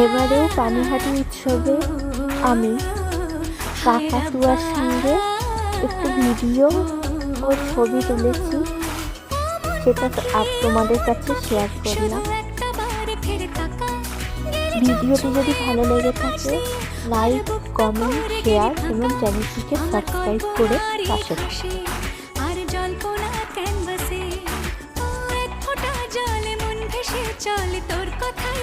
এবারেও পানিহাটি উৎসবে আমি কাকাতুয়ার সঙ্গে একটু ভিডিও ও ছবি তুলেছি, সেটা তোমাদের কাছে শেয়ার করলাম। ভিডিওটি যদি ভালো লেগে থাকে লাইক, কমেন্ট, শেয়ার এবং চ্যানেলটিকে সাবস্ক্রাইব করে পাশে থাকুন। আর জল্পনা ক্যানভাসে এক ফোঁটা জলে মন ভেসে চলে তোর কথাই